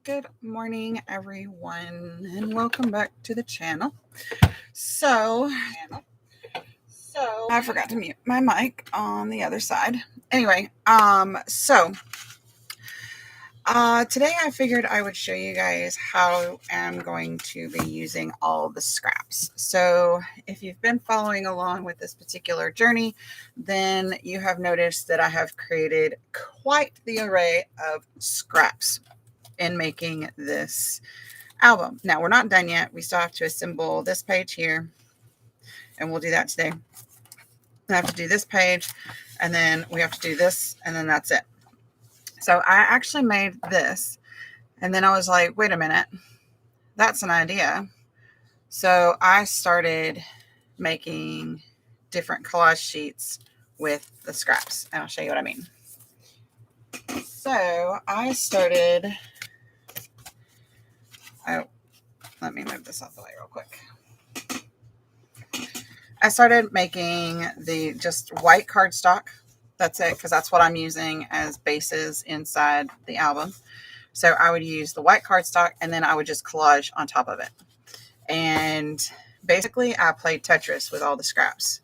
Good morning, everyone, and welcome back to the channel. So, I forgot to mute my mic on the other side. Anyway, today I figured I would show you guys how I'm going to be using all the scraps. So, if you've been following along with this particular journey, then you have noticed that I have created quite the array of scraps in making this album. Now we're not done yet. We still have to assemble this page here, and we'll do that today. I have to do this page, and then we have to do this, and then that's it. So I actually made this, and then I was like, wait a minute, that's an idea. So I started making different collage sheets with the scraps, and I'll show you what I mean. So I started, let me move this out the way real quick. I started making the just white cardstock. That's it, because that's what I'm using as bases inside the album. So I would use the white cardstock, and then I would just collage on top of it. And basically, I played Tetris with all the scraps.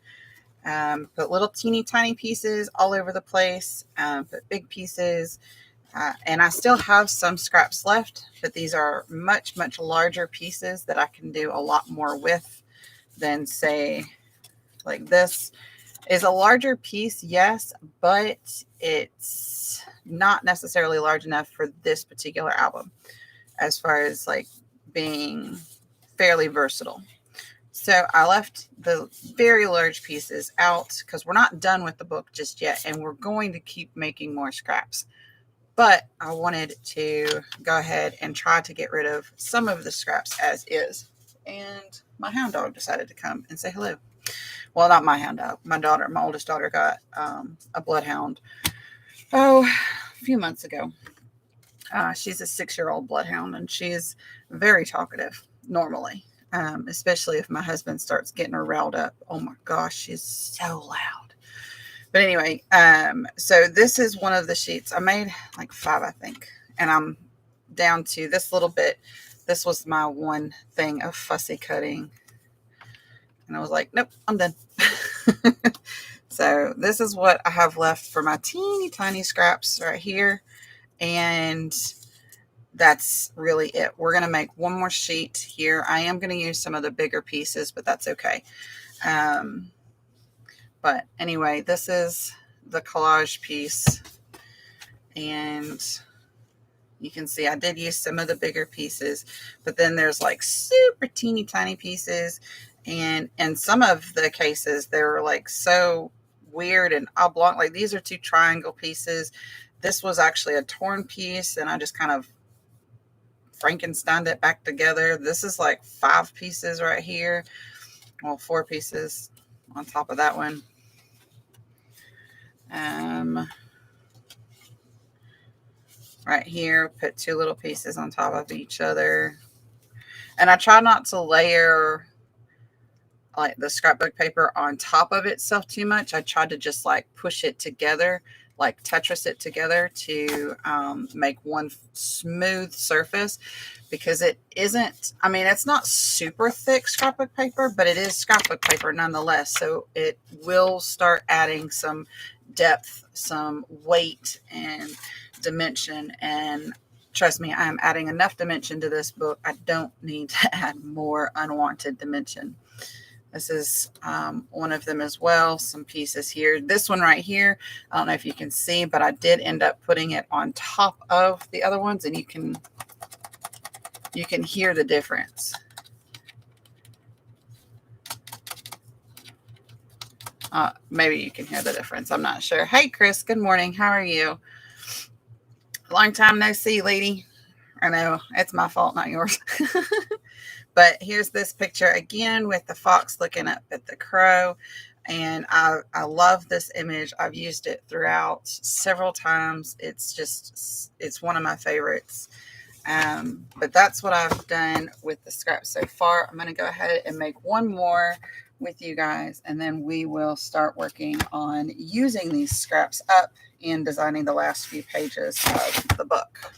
Put little teeny tiny pieces all over the place, put big pieces, and I still have some scraps left, but these are much, much larger pieces that I can do a lot more with than, say, like this is a larger piece, yes, but it's not necessarily large enough for this particular album as far as like being fairly versatile. So I left the very large pieces out because we're not done with the book just yet, and we're going to keep making more scraps. But I wanted to go ahead and try to get rid of some of the scraps as is. And my hound dog decided to come and say hello. Well, not my hound dog. My oldest daughter got a bloodhound, a few months ago. She's a 6-year-old bloodhound, and she's very talkative normally, especially if my husband starts getting her riled up. Oh my gosh, she's so loud. But anyway, so this is one of the sheets. I made like 5, I think, and I'm down to this little bit. This was my one thing of fussy cutting. And I was like, nope, I'm done. So this is what I have left for my teeny tiny scraps right here. And that's really it. We're going to make one more sheet here. I am going to use some of the bigger pieces, but that's okay. But anyway, this is the collage piece. And you can see I did use some of the bigger pieces, but then there's like super teeny tiny pieces. And in some of the cases, they were like so weird and oblong. Like these are 2 triangle pieces. This was actually a torn piece, and I just kind of Frankensteined it back together. This is like 5 pieces right here. Well, 4 pieces on top of that one. Right here, put 2 little pieces on top of each other. And I try not to layer like the scrapbook paper on top of itself too much. I tried to just like push it together, like Tetris it together to make one smooth surface, because it isn't, I mean, it's not super thick scrapbook paper, but it is scrapbook paper nonetheless. So it will start adding some depth, some weight and dimension. And trust me, I am adding enough dimension to this book. I don't need to add more unwanted dimension. This is one of them as well. Some pieces here. This one right here, I don't know if you can see, but I did end up putting it on top of the other ones, and you can hear the difference. Maybe you can hear the difference. I'm not sure. Hey, Chris. Good morning. How are you? Long time no see, lady. I know it's my fault, not yours. But here's this picture again with the fox looking up at the crow. And I love this image. I've used it throughout several times. It's one of my favorites. But that's what I've done with the scraps so far. I'm going to go ahead and make one more with you guys, and then we will start working on using these scraps up in designing the last few pages of the book.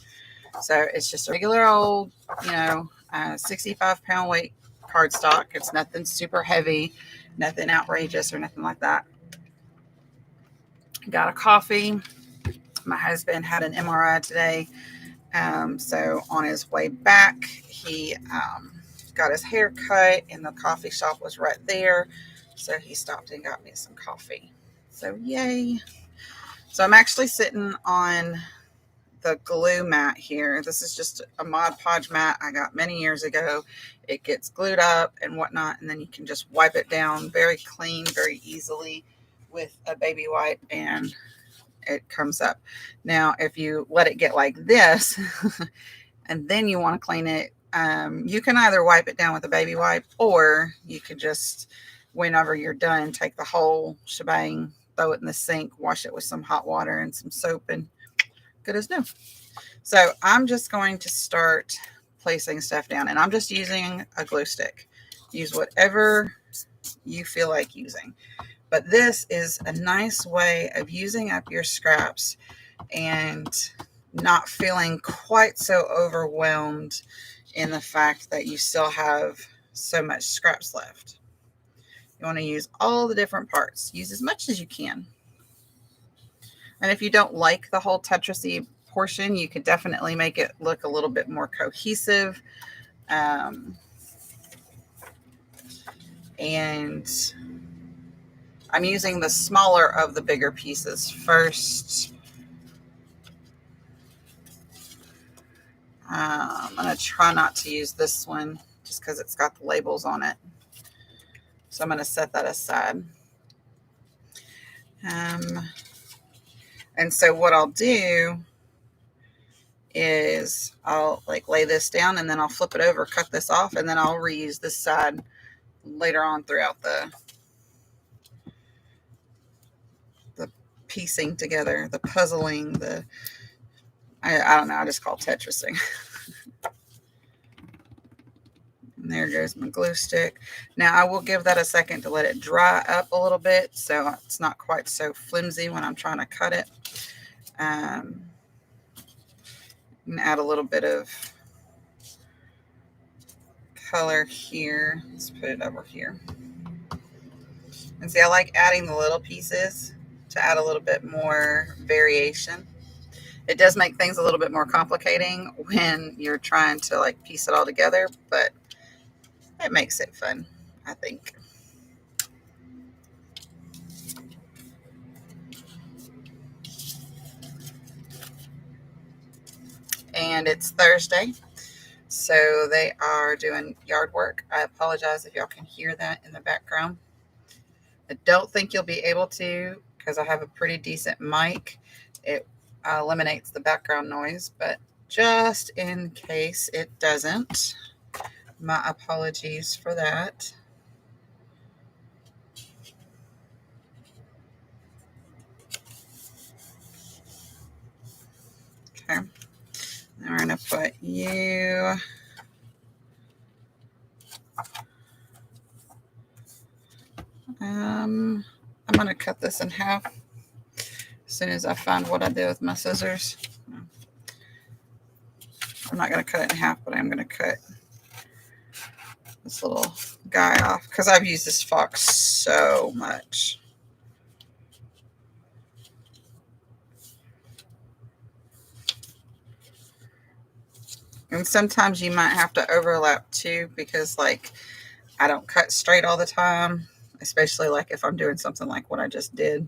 So it's just a regular old, 65-pound weight cardstock. It's nothing super heavy, nothing outrageous or nothing like that. Got a coffee. My husband had an MRI today. So on his way back, he got his hair cut, and the coffee shop was right there. So he stopped and got me some coffee. So yay. So I'm actually sitting on the glue mat here. This is just a Mod Podge mat I got many years ago. It gets glued up and whatnot, and then you can just wipe it down very clean, very easily with a baby wipe, and it comes up. Now, if you let it get like this and then you want to clean it, you can either wipe it down with a baby wipe, or you could just, whenever you're done, take the whole shebang, throw it in the sink, wash it with some hot water and some soap, and good as new. So I'm just going to start placing stuff down, and I'm just using a glue stick. Use whatever you feel like using. But this is a nice way of using up your scraps and not feeling quite so overwhelmed in the fact that you still have so much scraps left. You want to use all the different parts. Use as much as you can. And if you don't like the whole Tetris-y portion, you could definitely make it look a little bit more cohesive. And I'm using the smaller of the bigger pieces first. I'm going to try not to use this one just because it's got the labels on it. So I'm going to set that aside. And so what I'll do is I'll lay this down, and then I'll flip it over, cut this off, and then I'll reuse this side later on throughout the piecing together, the puzzling, I don't know, I just call Tetrising. And there goes my glue stick. Now I will give that a second to let it dry up a little bit, so it's not quite so flimsy when I'm trying to cut it. And add a little bit of color here. Let's put it over here. And see, I like adding the little pieces to add a little bit more variation. It does make things a little bit more complicating when you're trying to piece it all together, but it makes it fun, I think. And it's Thursday, so they are doing yard work. I apologize if y'all can hear that in the background. I don't think you'll be able to because I have a pretty decent mic. It eliminates the background noise, but just in case it doesn't, my apologies for that. Okay, now we're going to put you I'm going to cut this in half as soon as I find what I did with my scissors. I'm not going to cut it in half, but I'm going to cut this little guy off because I've used this fox so much. And sometimes you might have to overlap too because I don't cut straight all the time, especially if I'm doing something like what I just did.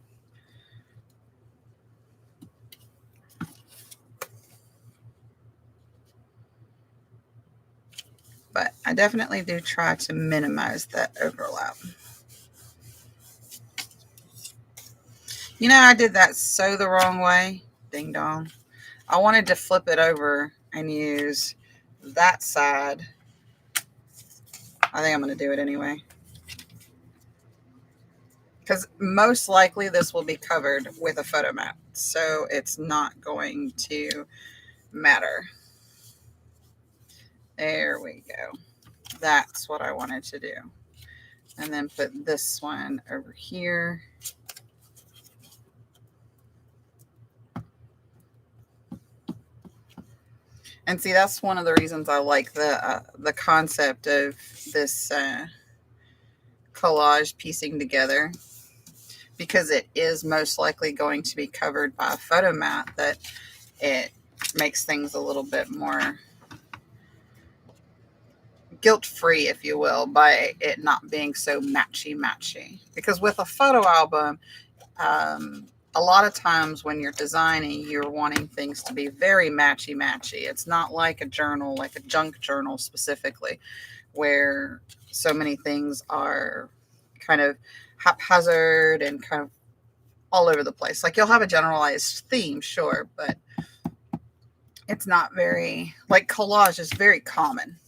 But I definitely do try to minimize that overlap. I did that so the wrong way. Ding dong. I wanted to flip it over and use that side. I think I'm going to do it anyway. Because most likely this will be covered with a photo mat. So it's not going to matter. There we go. That's what I wanted to do. And then put this one over here. And see, that's one of the reasons I like the concept of this collage piecing together, because it is most likely going to be covered by a photo mat, that it makes things a little bit more guilt-free, if you will, by it not being so matchy. Because with a photo album, a lot of times when you're designing, you're wanting things to be very matchy. It's not like a journal, like a junk journal specifically, where so many things are kind of haphazard and kind of all over the place. Like, you'll have a generalized theme, sure, but it's not very, like, collage is very common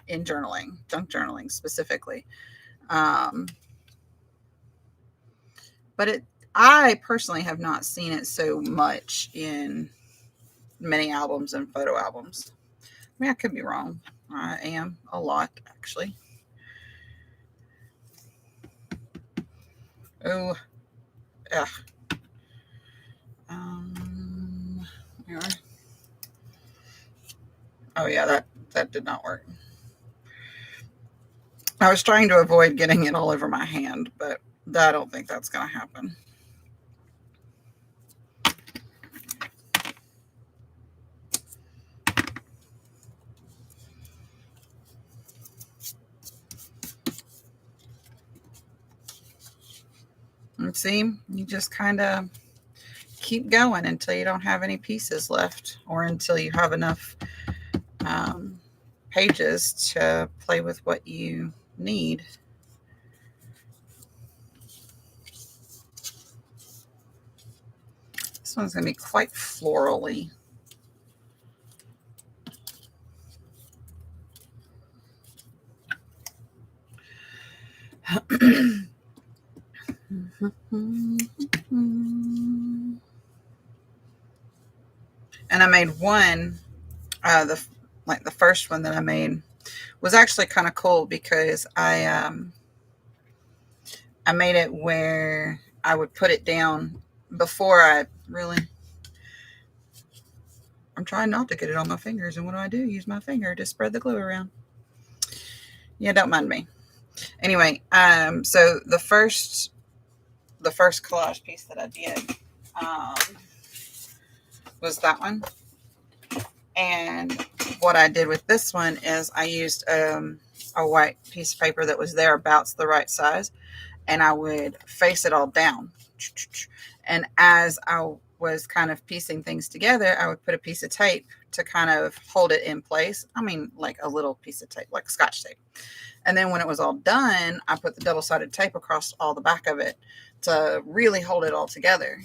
in journaling, junk journaling specifically. But I personally have not seen it so much in many albums and photo albums. I mean, I could be wrong. I am a lot, actually. Oh, yeah. Oh yeah, that did not work. I was trying to avoid getting it all over my hand, but I don't think that's going to happen. And see, you just kind of keep going until you don't have any pieces left, or until you have enough pages to play with what you need. This one's going to be quite florally. And I made one, the first one that I made was actually kind of cool, because I made it where I would put it down before I'm trying not to get it on my fingers, and what do? Use my finger to spread the glue around. Yeah, don't mind me. Anyway, so the first collage piece that I did was that one. And what I did with this one is I used a white piece of paper that was thereabouts the right size, and I would face it all down. And as I was kind of piecing things together, I would put a piece of tape to kind of hold it in place. I mean, like a little piece of tape, like Scotch tape. And then when it was all done, I put the double-sided tape across all the back of it to really hold it all together,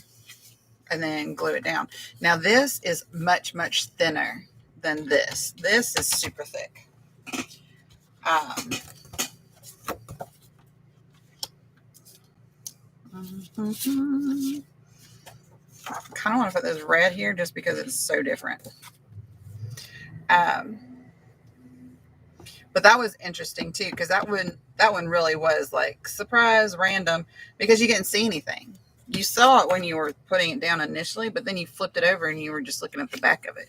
and then glue it down. Now this is much, much thinner than this. This is super thick. I kind of want to put this red here just because it's so different. But that was interesting too, because that one really was like surprise, random, because you didn't see anything. You saw it when you were putting it down initially, but then you flipped it over and you were just looking at the back of it.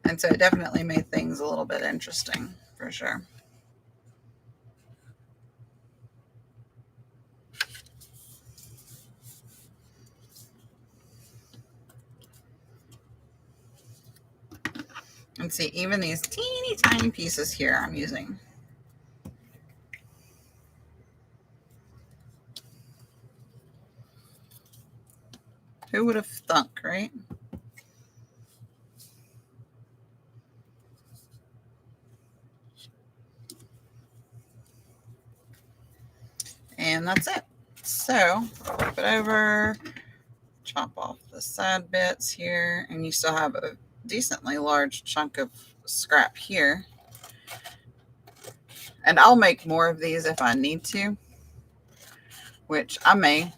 And so it definitely made things a little bit interesting, for sure. And see, even these teeny tiny pieces here I'm using. Who would have thunk, right? And that's it. So flip it over, chop off the side bits here, and you still have a decently large chunk of scrap here. And I'll make more of these if I need to, which I may.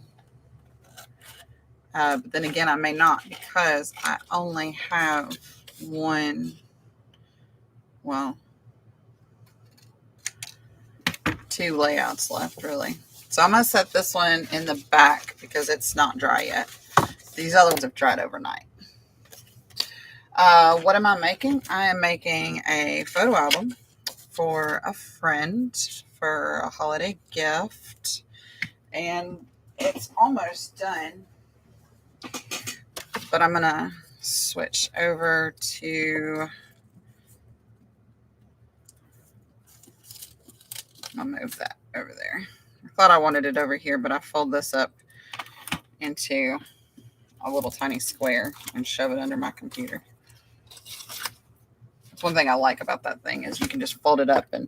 But then again, I may not, because I only have one. Well, 2 layouts left, really. So I'm going to set this one in the back because it's not dry yet. These other ones have dried overnight. What am I making? I am making a photo album for a friend for a holiday gift. And it's almost done. But I'm going to switch over to... I'll move that over there. I thought I wanted it over here, but I fold this up into a little tiny square and shove it under my computer. That's one thing I like about that thing is you can just fold it up and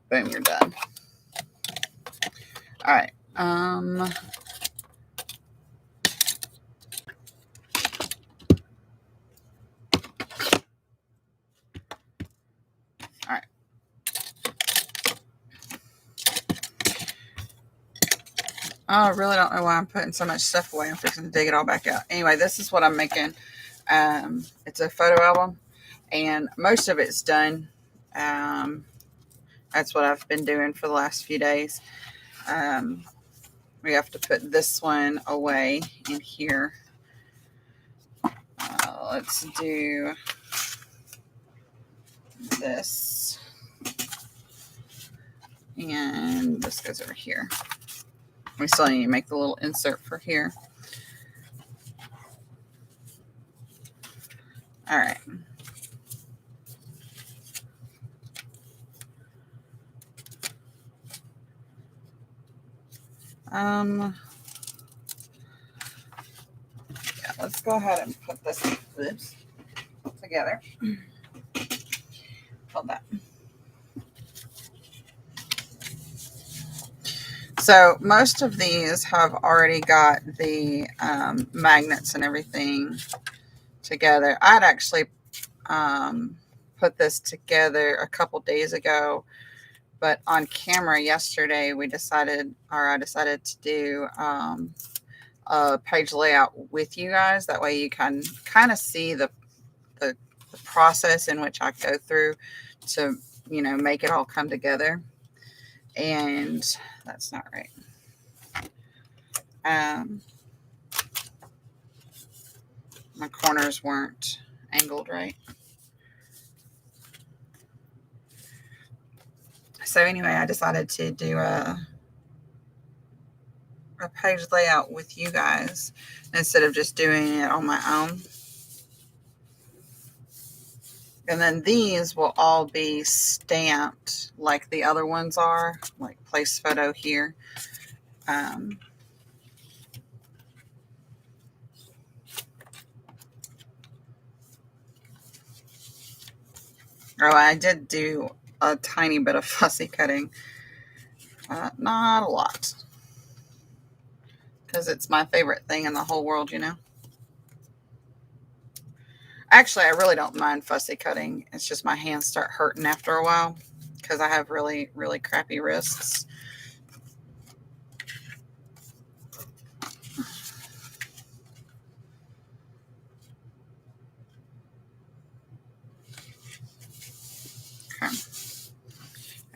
boom, you're done. All right. All right. I really don't know why I'm putting so much stuff away. I'm fixing to dig it all back out. Anyway, this is what I'm making. It's a photo album, and most of it's done. That's what I've been doing for the last few days. We have to put this one away in here. Let's do this. And this goes over here. We still need to make the little insert for here. All right. Yeah, let's go ahead and put this together. Hold that. So most of these have already got the magnets and everything together. I'd actually put this together a couple days ago, but on camera yesterday I decided to do a page layout with you guys. That way you can kind of see the process in which I go through to, make it all come together. And that's not right. My corners weren't angled right. So anyway, I decided to do a page layout with you guys instead of just doing it on my own. And then these will all be stamped like the other ones are, like place photo here. Oh, I did do a tiny bit of fussy cutting. Not a lot. Because it's my favorite thing in the whole world, Actually, I really don't mind fussy cutting. It's just my hands start hurting after a while because I have really, really crappy wrists. Okay.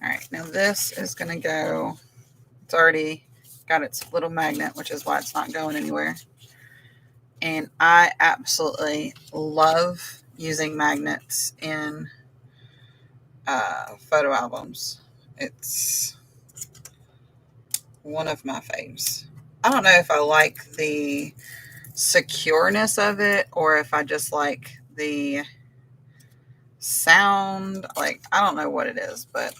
All right, now this is going to go, it's already got its little magnet, which is why it's not going anywhere. And I absolutely love using magnets in photo albums. It's one of my faves. I don't know if I like the secureness of it or if I just like the sound. Like, I don't know what it is, but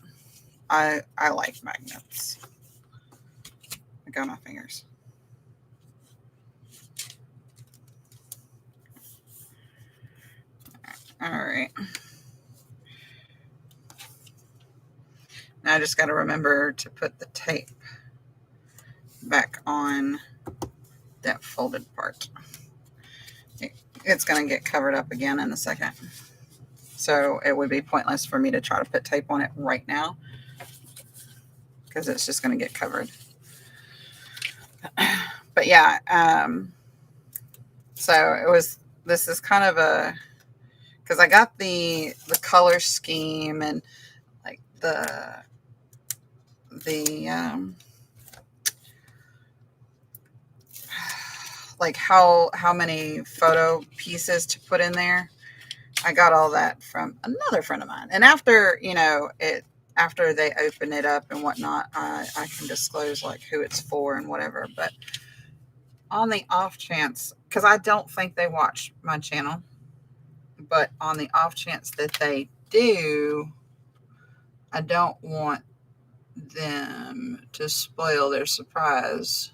I like magnets. I got my fingers. All right. Now I just got to remember to put the tape back on that folded part. It's going to get covered up again in a second. So it would be pointless for me to try to put tape on it right now because it's just going to get covered. But yeah, so this is kind of because I got the color scheme and like the the like how many photo pieces to put in there. I got all that from another friend of mine. And after, after they open it up and whatnot, I can disclose like who it's for and whatever. But on the off chance, because I don't think they watch my channel, but on the off chance that they do, I don't want them to spoil their surprise.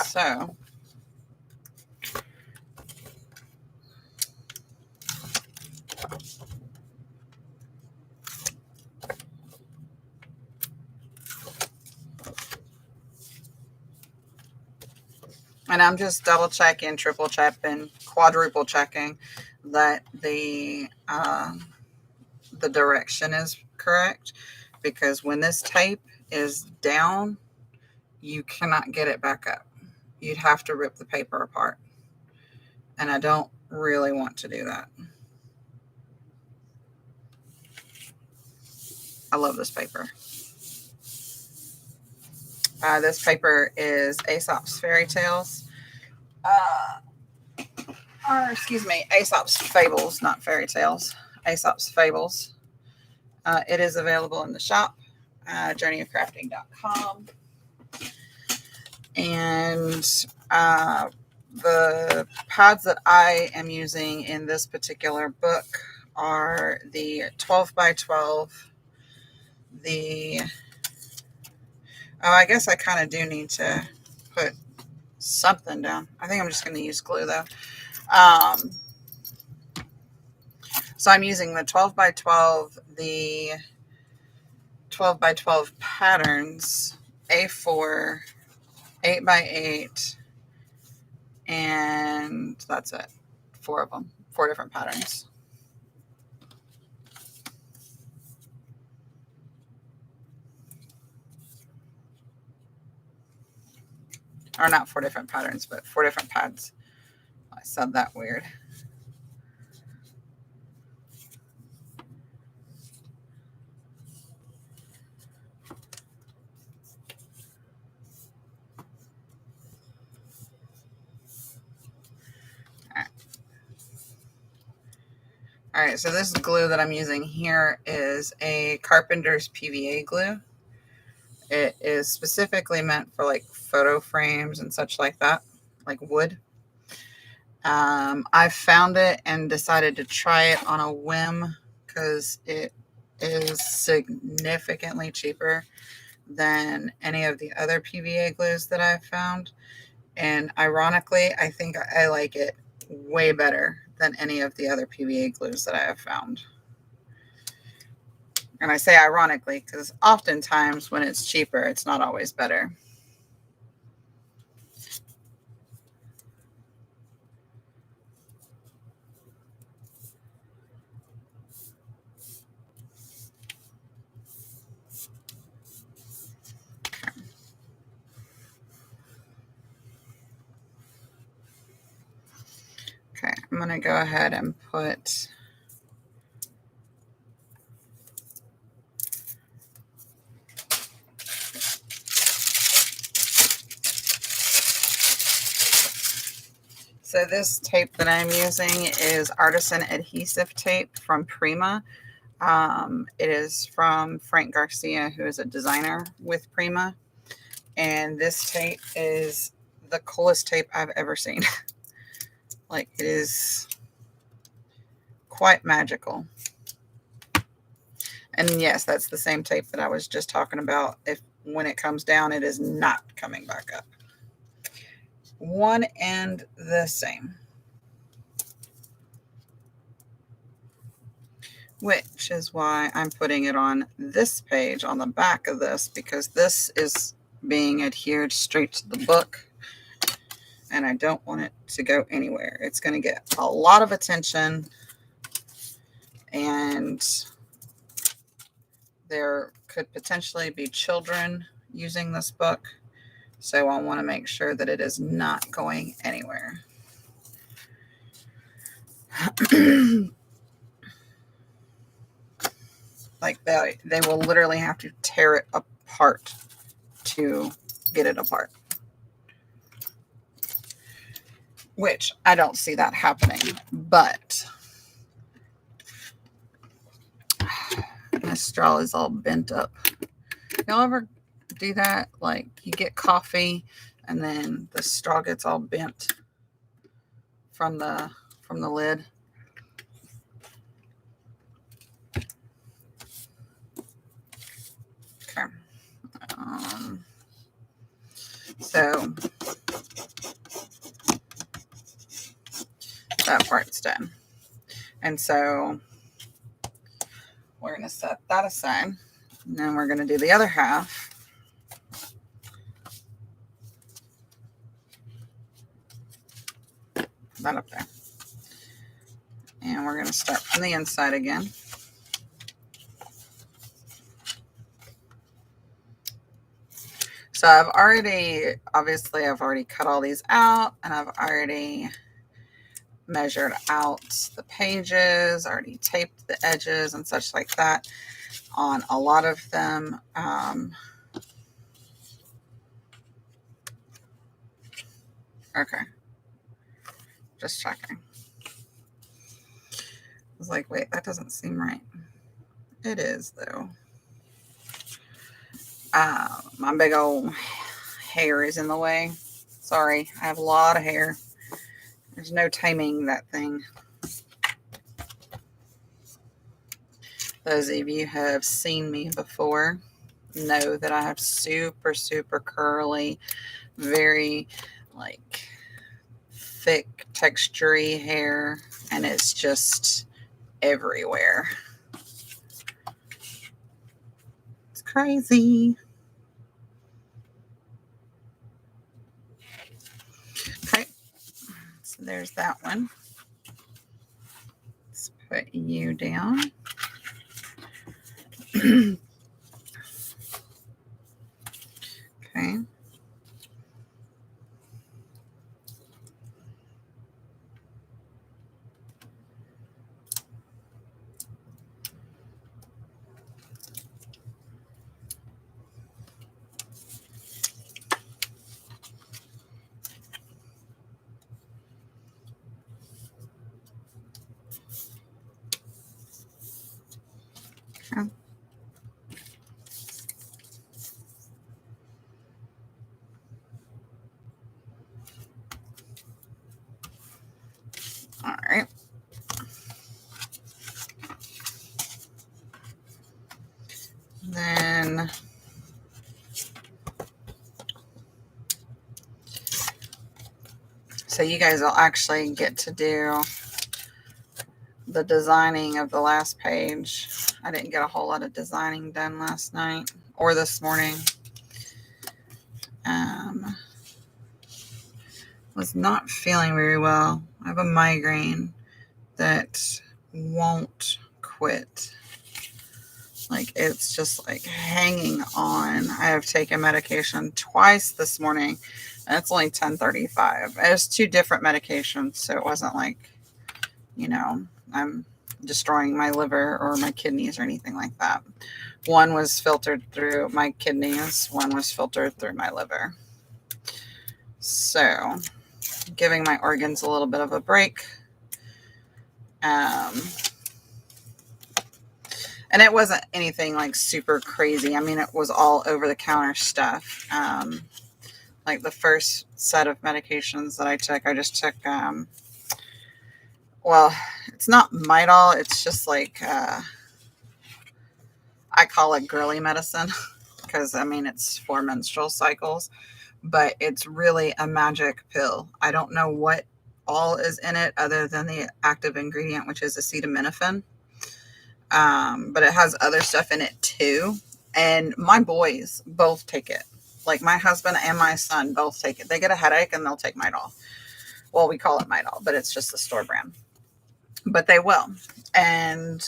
So, and I'm just double checking, triple checking, quadruple checking that the direction is correct, because when this tape is down, you cannot get it back up. You'd have to rip the paper apart. And I don't really want to do that. I love this paper. This paper is Aesop's Fairy Tales. Aesop's Fables, not Fairy Tales. Aesop's Fables. It is available in the shop, journeyofcrafting.com. And the pads that I am using in this particular book are the 12 by 12. I guess I kind of do need to put something down. I think I'm just going to use glue though. So I'm using the 12 by 12, the 12 by 12 patterns, A4, 8 by 8, and that's it. 4 of them, 4 different patterns. Or not 4 different patterns, but 4 different pads. I said that weird. All right, so this glue that I'm using here is a Carpenter's PVA glue. It is specifically meant for like photo frames and such like that, like wood. I found it and decided to try it on a whim because it is significantly cheaper than any of the other PVA glues that I've found. And ironically, I think I like it way better than any of the other PVA glues that I have found. And I say ironically because oftentimes when it's cheaper, it's not always better. Okay, I'm going to go ahead and put so this tape that I'm using is Artisan Adhesive Tape from Prima. It is from Frank Garcia, who is a designer with Prima. And this tape is the coolest tape I've ever seen. Like, it is quite magical. And yes, that's the same tape that I was just talking about. When it comes down, it is not coming back up. One and the same. Which is why I'm putting it on this page on the back of this, because this is being adhered straight to the book. And I don't want it to go anywhere. It's going to get a lot of attention. And there could potentially be children using this book. So I want to make sure that it is not going anywhere. Like they will literally have to tear it apart to get it apart. Which I don't see that happening, but my straw is all bent up. Y'all ever do that? Like you get coffee and then the straw gets all bent from the lid. Okay. So that part's done. And so we're going to set that aside. And then we're going to do the other half. That up there. And we're going to start from the inside again. So I've already cut all these out, and I've already measured out the pages, already taped the edges and such like that on a lot of them. Okay. Just checking. I was like, wait, that doesn't seem right. It is, though. My big old hair is in the way. Sorry, I have a lot of hair. There's no taming that thing. Those of you who have seen me before know that I have super, super curly, very like thick, textury hair, and it's just everywhere. It's crazy. Okay, so there's that one. Let's put you down. Okay. All right. Then so you guys will actually get to do the designing of the last page. I didn't get a whole lot of designing done last night or this morning. Was not feeling very well. I have a migraine that won't quit. Like it's just like hanging on. I have taken medication twice this morning, and it's only 10:35. It was 2 different medications, so it wasn't like, I'm destroying my liver or my kidneys or anything like that. One was filtered through my kidneys, one was filtered through my liver. So, giving my organs a little bit of a break. And it wasn't anything like super crazy. I mean, it was all over the counter stuff. Like the first set of medications that I took, I just took, well, it's not Midol. It's just like, I call it girly medicine because, I mean, it's for menstrual cycles, but it's really a magic pill. I don't know what all is in it other than the active ingredient, which is acetaminophen. But it has other stuff in it too. And my boys both take it. Like my husband and my son both take it. They get a headache and they'll take Midol. Well, we call it Midol, but it's just the store brand. But they will. And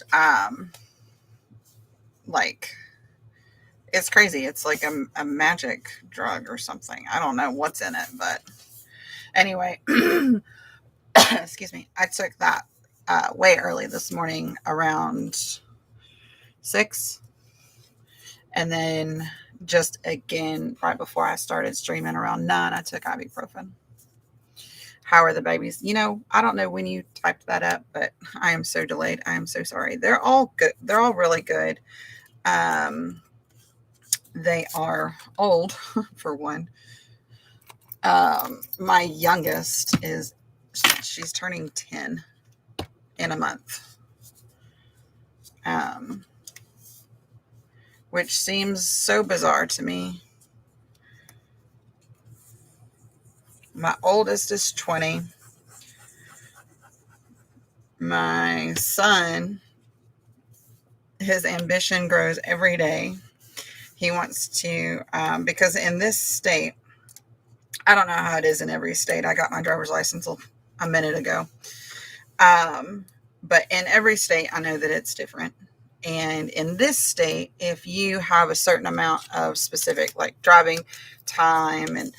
like It's crazy. It's like a magic drug or something. I don't know what's in it, but anyway, excuse me. I took that way early this morning around 6. And then just again, right before I started streaming around 9, I took ibuprofen. How are the babies? I don't know when you typed that up, but I am so delayed. I am so sorry. They're all good. They're all really good. They are old, for one. My youngest she's turning 10 in a month. Which seems so bizarre to me. My oldest is 20. My son, his ambition grows every day. He wants to, because in this state, I don't know how it is in every state. I got my driver's license a minute ago. But in every state, I know that it's different. And in this state, if you have a certain amount of specific, like driving time and,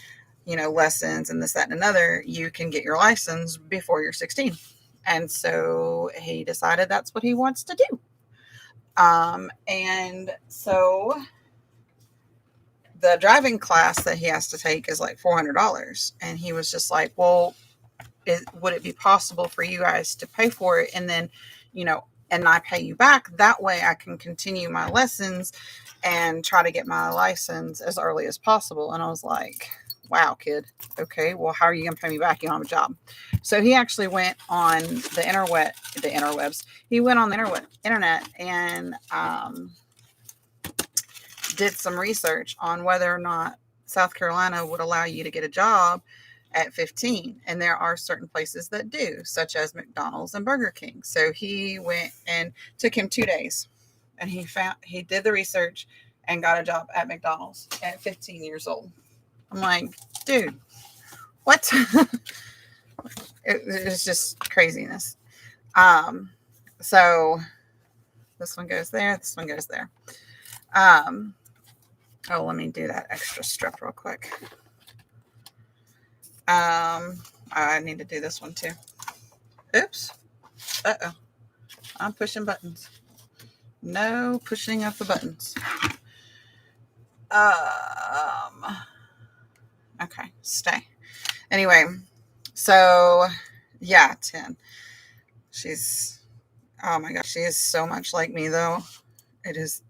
lessons and this, that, and another, you can get your license before you're 16. And so he decided that's what he wants to do. And so the driving class that he has to take is like $400. And he was just like, well, would it be possible for you guys to pay for it? And then, and I pay you back. That way I can continue my lessons and try to get my license as early as possible. And I was like, wow, kid. Okay, well, how are you going to pay me back? You don't have a job. So he actually went on the interwebs. He went on the internet and did some research on whether or not South Carolina would allow you to get a job at 15. And there are certain places that do, such as McDonald's and Burger King. So he went, and took him 2 days, and he did the research and got a job at McDonald's at 15 years old. I'm like, dude, what? It's just craziness. So this one goes there. This one goes there. Let me do that extra strip real quick. I need to do this one too. Oops. Uh-oh. I'm pushing buttons. No pushing of the buttons. Okay, stay. Anyway, so yeah, 10. Oh my gosh, she is so much like me though. It is,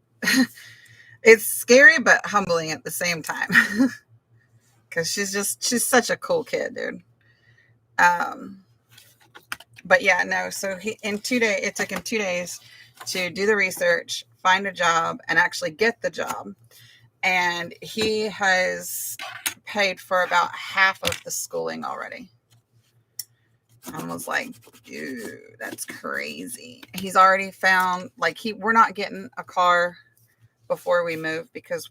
it's scary but humbling at the same time. Because she's such a cool kid, dude. But yeah, no, so it took him 2 days to do the research, find a job, and actually get the job. And he has paid for about half of the schooling already. I was like, dude, that's crazy. He's already found, we're not getting a car before we move, because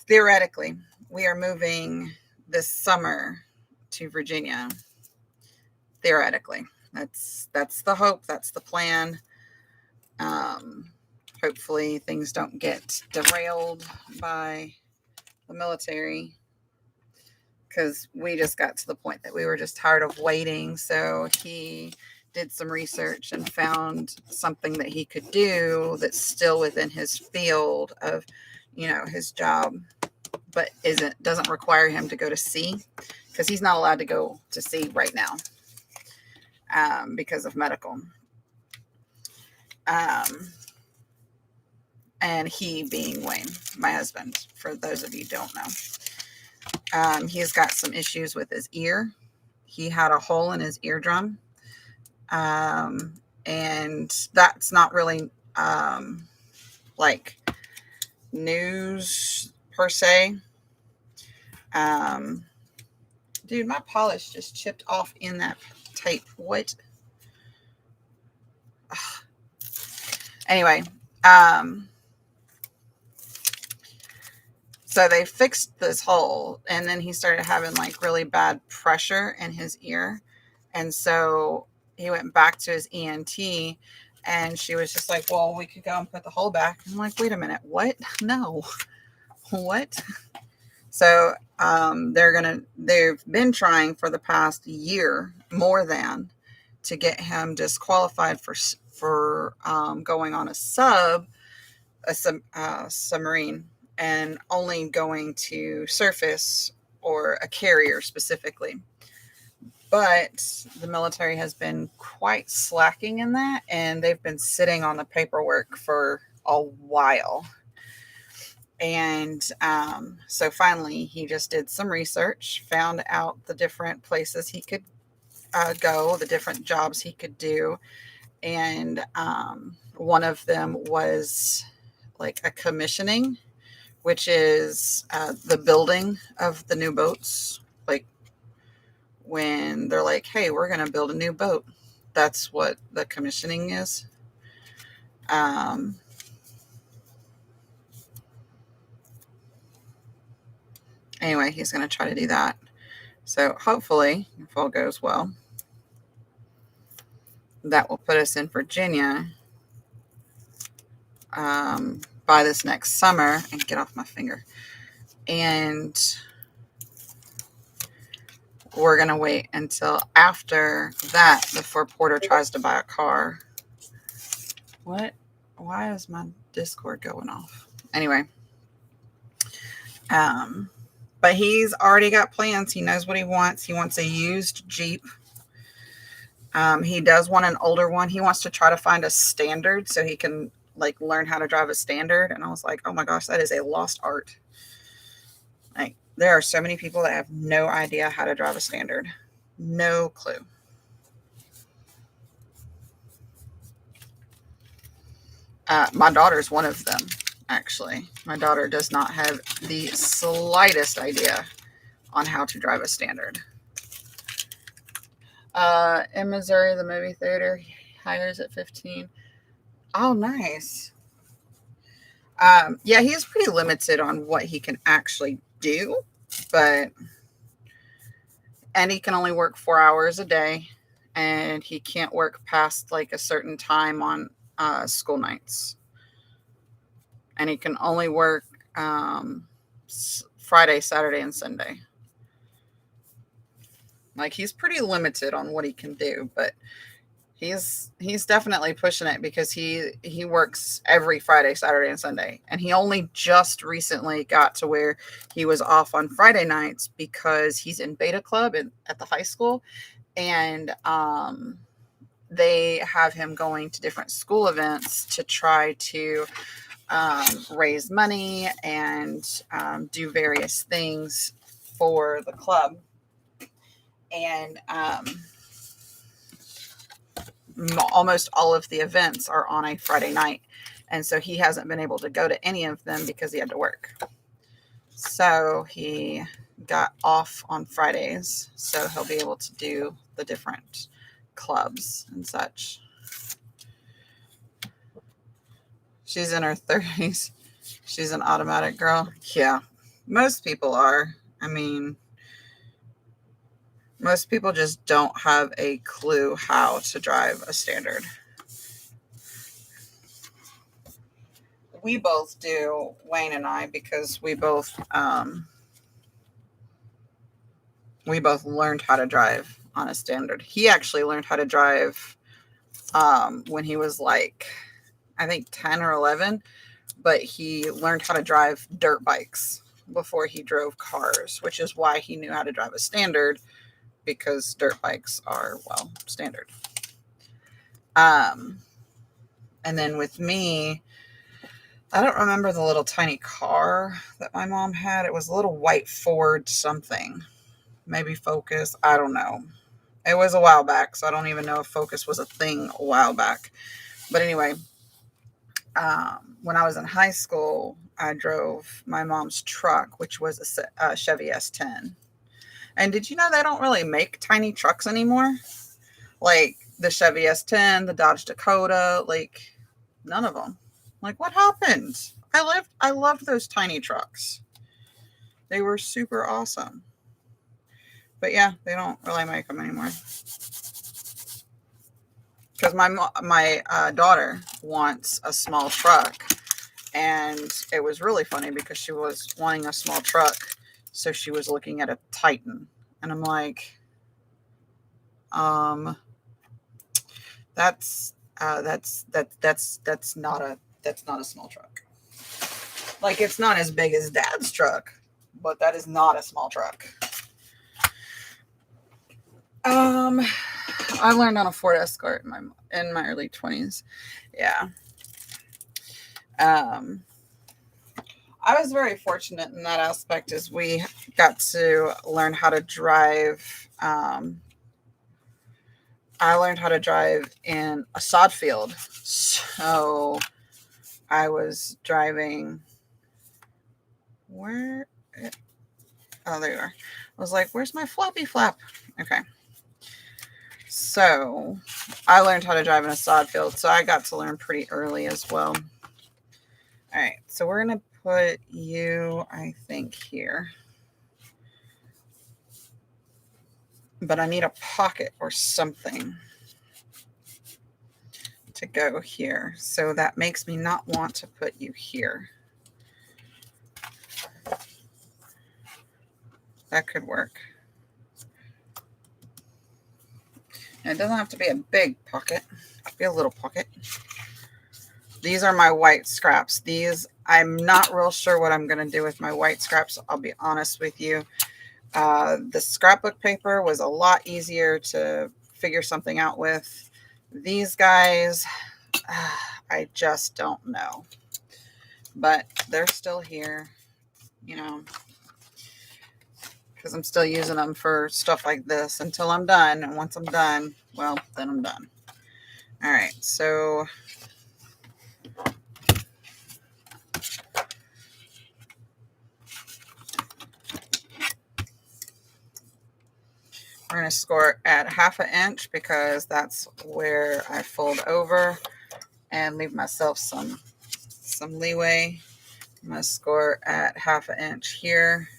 theoretically, we are moving this summer to Virginia. Theoretically, that's the hope. That's the plan. Hopefully things don't get derailed by the military, because we just got to the point that we were just tired of waiting. So he did some research and found something that he could do that's still within his field of, his job, but doesn't require him to go to sea, because he's not allowed to go to sea right now, because of medical. And he being Wayne, my husband, for those of you who don't know. He's got some issues with his ear. He had a hole in his eardrum. And that's not really news per se. Dude, my polish just chipped off in that tape. What? Ugh. Anyway, so they fixed this hole, and then he started having really bad pressure in his ear. And so he went back to his ENT, And she was just like, well, we could go and put the hole back. I'm like, wait a minute. What? No. What? So they've been trying for the past year, more than, to get him disqualified for going on a submarine, and only going to surface or a carrier specifically. But the military has been quite slacking in that, and they've been sitting on the paperwork for a while. And so finally, he just did some research, found out the different places he could go, the different jobs he could do. And one of them was like a commissioning, which is the building of the new boats. Like when they're like, hey, we're going to build a new boat. That's what the commissioning is. Anyway, he's going to try to do that. So hopefully, if all goes well, that will put us in Virginia by this next summer. And get off my finger. And we're going to wait until after that before Porter tries to buy a car. What? Why is my Discord going off? Anyway. But he's already got plans. He knows what he wants. He wants a used Jeep. He does want an older one. He wants to try to find a standard so he can like learn how to drive a standard. And I was like, oh my gosh, that is a lost art. Like, there are so many people that have no idea how to drive a standard. No clue. My daughter's one of them, actually. My daughter does not have the slightest idea on how to drive a standard. In Missouri, the movie theater hires at 15. Oh, nice. Yeah, he's pretty limited on what he can actually do, and he can only work 4 hours a day, and he can't work past like a certain time on school nights, and he can only work Friday, Saturday, and Sunday. Like, he's pretty limited on what he can do, but he's definitely pushing it, because he works every Friday, Saturday, and Sunday. And he only just recently got to where he was off on Friday nights because he's in beta club at the high school. And they have him going to different school events to try to raise money and do various things for the club. And almost all of the events are on a Friday night. And so he hasn't been able to go to any of them because he had to work. So he got off on Fridays, so he'll be able to do the different clubs and such. She's in her 30s. She's an automatic girl. Yeah, most people are. I mean, most people just don't have a clue how to drive a standard. We both do, Wayne and I, because we both learned how to drive on a standard. He actually learned how to drive when he was like, I think 10 or 11, but he learned how to drive dirt bikes before he drove cars, which is why he knew how to drive a standard, because dirt bikes are, well, standard. And then with me, I don't remember the little tiny car that my mom had. It was a little white Ford something. Maybe Focus. I don't know. It was a while back, so I don't even know if Focus was a thing a while back. But anyway, when I was in high school, I drove my mom's truck, which was a Chevy S10. And did you know they don't really make tiny trucks anymore? Like the Chevy S10, the Dodge Dakota, like none of them. Like, what happened? I loved those tiny trucks. They were super awesome. But yeah, they don't really make them anymore. because my daughter wants a small truck, and it was really funny because she was wanting a small truck, so she was looking at a Titan, and I'm like, that's not a small truck. Like, it's not as big as Dad's truck, but that is not a small truck. I learned on a Ford Escort in my early 20s. Yeah. I was very fortunate in that aspect, as we got to learn how to drive. I learned how to drive in a sod field. So I was driving where? Oh, there you are. I was like, where's my floppy flap? Okay. So I learned how to drive in a sod field. So I got to learn pretty early as well. All right. So we're going to put you, I think, here. But I need a pocket or something to go here. So that makes me not want to put you here. That could work. And it doesn't have to be a big pocket. It could be a little pocket. These are my white scraps. These, I'm not real sure what I'm going to do with my white scraps. I'll be honest with you. The scrapbook paper was a lot easier to figure something out with. These guys, I just don't know. But they're still here, you know, because I'm still using them for stuff like this until I'm done. And once I'm done, well, then I'm done. All right, so we're going to score at 1/2 inch because that's where I fold over and leave myself some leeway. I'm going to score at 1/2 inch here.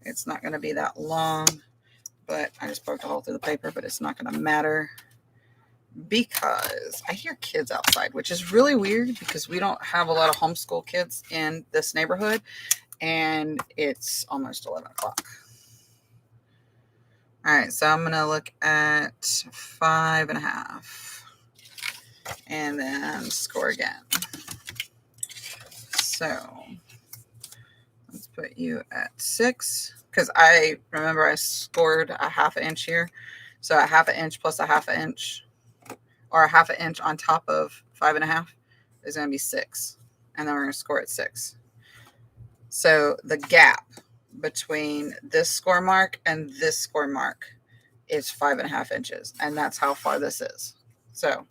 It's not going to be that long, but I just poked a hole through the paper, but it's not going to matter because I hear kids outside, which is really weird because we don't have a lot of homeschool kids in this neighborhood, and it's almost 11 o'clock. All right, so I'm going to look at 5.5 and then score again. So let's put you at 6 because I remember I scored a 1/2 inch here. So a 1/2 inch plus a 1/2 inch, or a 1/2 inch on top of 5.5 is going to be 6. And then we're going to score at 6. So the gap between this score mark and this score mark is 5.5 inches. And that's how far this is. So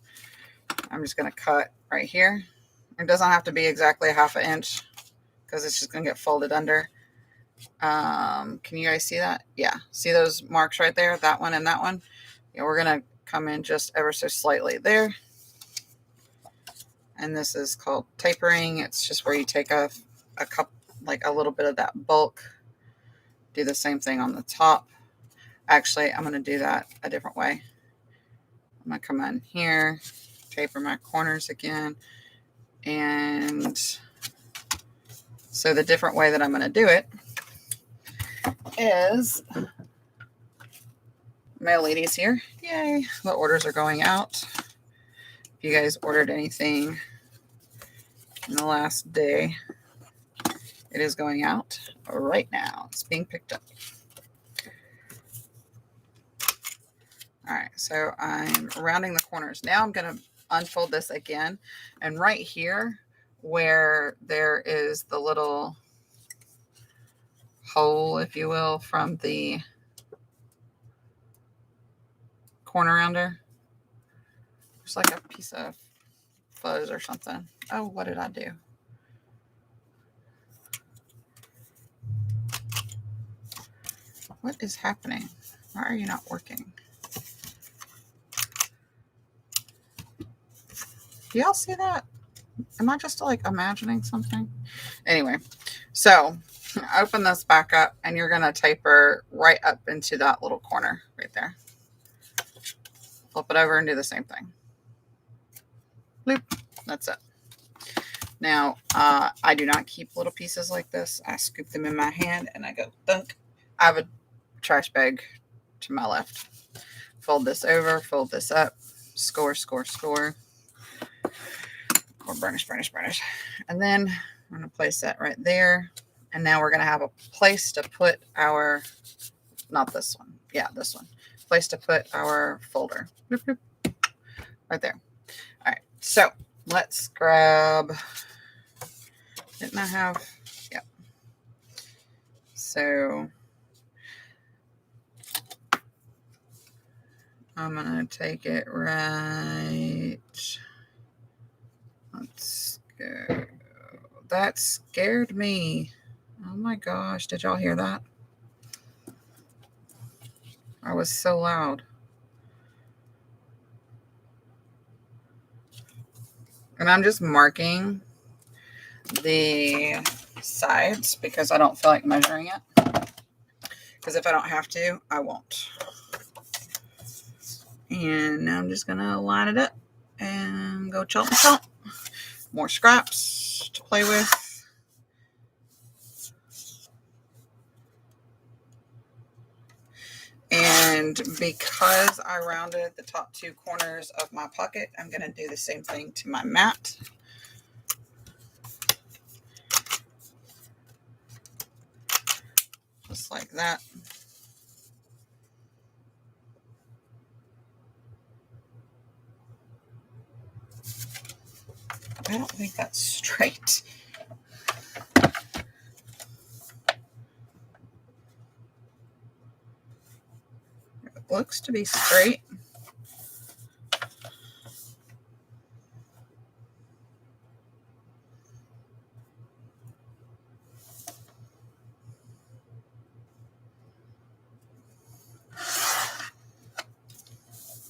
I'm just going to cut right here. It doesn't have to be exactly a 1/2 inch because it's just going to get folded under. Can you guys see that? Yeah. See those marks right there? That one and that one? Yeah, we're going to come in just ever so slightly there. And this is called tapering. It's just where you take a cup, like a little bit of that bulk. Do the same thing on the top. Actually, I'm going to do that a different way. I'm going to come in here, taper my corners again. And so the different way that I'm going to do it is, mail ladies here. Yay. The orders are going out. If you guys ordered anything in the last day, it is going out right now. It's being picked up. All right, so I'm rounding the corners. Now I'm going to unfold this again. And right here where there is the little hole, if you will, from the corner rounder, there's like a piece of fuzz or something. Oh, what did I do? What is happening? Why are you not working? Do y'all see that? Am I just like imagining something? Anyway, so open this back up and you're going to taper right up into that little corner right there. Flip it over and do the same thing. Bloop. That's it. Now, I do not keep little pieces like this. I scoop them in my hand and I go thunk. I have a trash bag to my left. Fold this over, fold this up, score, score, score. Or burnish, burnish, burnish. And then I'm going to place that right there. And now we're going to have a place to put our, not this one. Yeah, this one. Place to put our folder. Bloop, bloop. Right there. All right. So let's grab, didn't I have, yep. So I'm going to take it right. Let's go. That scared me. Oh my gosh. Did y'all hear that? I was so loud. And I'm just marking the sides because I don't feel like measuring it. Because if I don't have to, I won't. And now I'm just going to line it up and go chomp chomp. More scraps to play with. And because I rounded the top two corners of my pocket, I'm going to do the same thing to my mat. Just like that. I don't think that's straight. It looks to be straight.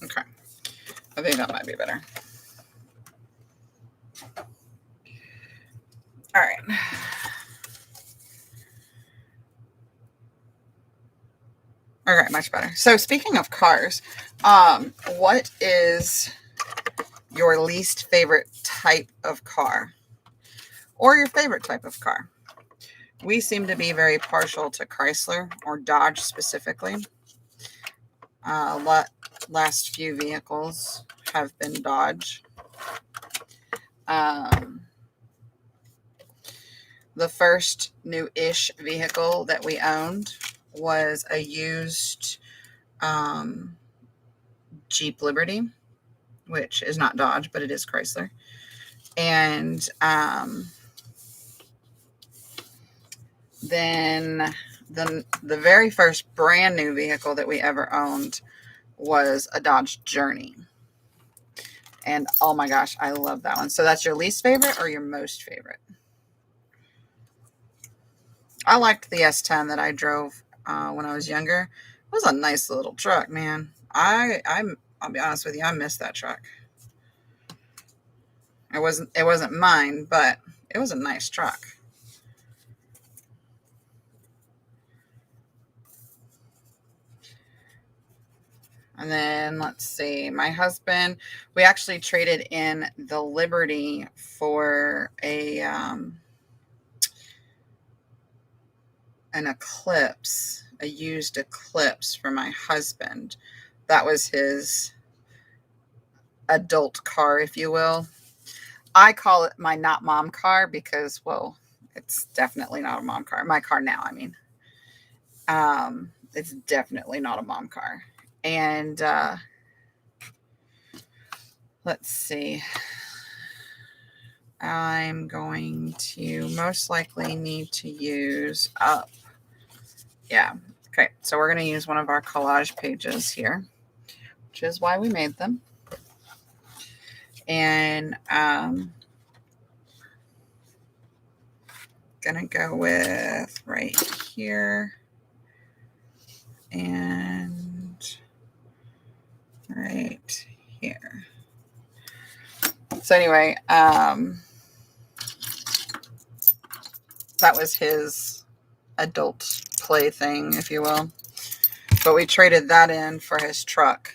Okay. I think that might be better. All right. Okay, much better. So speaking of cars, what is your least favorite type of car? Or your favorite type of car? We seem to be very partial to Chrysler or Dodge specifically. Last few vehicles have been Dodge. The first new-ish vehicle that we owned was a used Jeep Liberty, which is not Dodge, but it is Chrysler. And then the very first brand new vehicle that we ever owned was a Dodge Journey. And oh my gosh, I love that one. So that's your least favorite or your most favorite? I liked the S10 that I drove when I was younger. It was a nice little truck, man. I'll be honest with you, I missed that truck. It wasn't mine, but it was a nice truck. And then let's see, my husband, we actually traded in the Liberty for an Eclipse, a used Eclipse for my husband. That was his adult car, if you will. I call it my not mom car because, well, it's definitely not a mom car. My car now, I mean. It's definitely not a mom car. And let's see. I'm going to most likely need to use up. Yeah. Okay. So we're going to use one of our collage pages here, which is why we made them. And gonna go with right here and right here. So anyway, that was his adult plaything, if you will. But we traded that in for his truck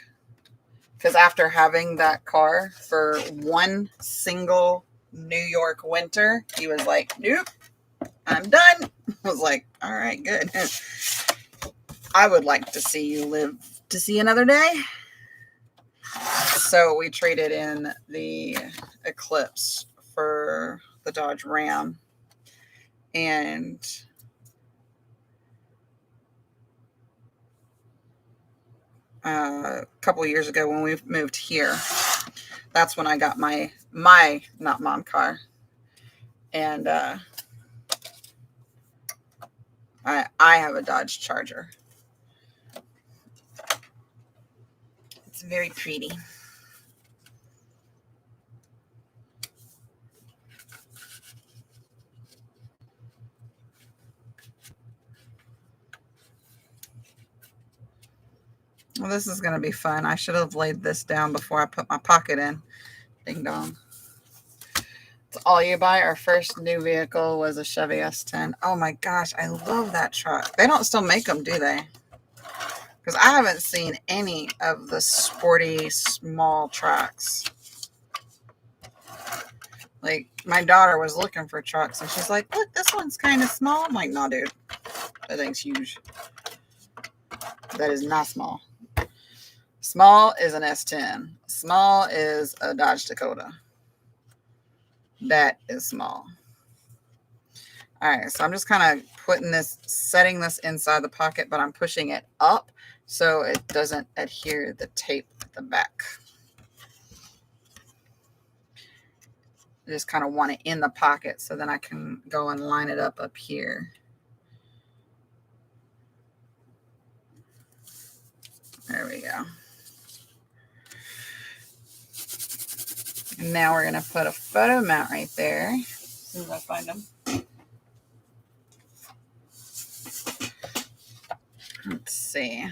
Because after having that car for one single New York winter, he was like, nope, I'm done. I was like, all right, good. I would like to see you live to see another day. So we traded in the Eclipse for the Dodge Ram. And a couple of years ago when we moved here, that's when I got my not mom car. And I have a Dodge Charger. It's very pretty. Well, this is going to be fun. I should have laid this down before I put my pocket in. Ding dong. It's all you buy. Our first new vehicle was a Chevy S10. Oh my gosh, I love that truck. They don't still make them, do they? Because I haven't seen any of the sporty small trucks. Like, my daughter was looking for trucks and she's like, look, this one's kind of small. I'm like, no, dude, that thing's huge. That is not small. Small is an S10. Small is a Dodge Dakota. That is small. All right, so I'm just kind of setting this inside the pocket, but I'm pushing it up so it doesn't adhere the tape at the back. I just kind of want it in the pocket so then I can go and line it up here. There we go. And now we're going to put a photo mount right there. As soon as I find them. Let's see.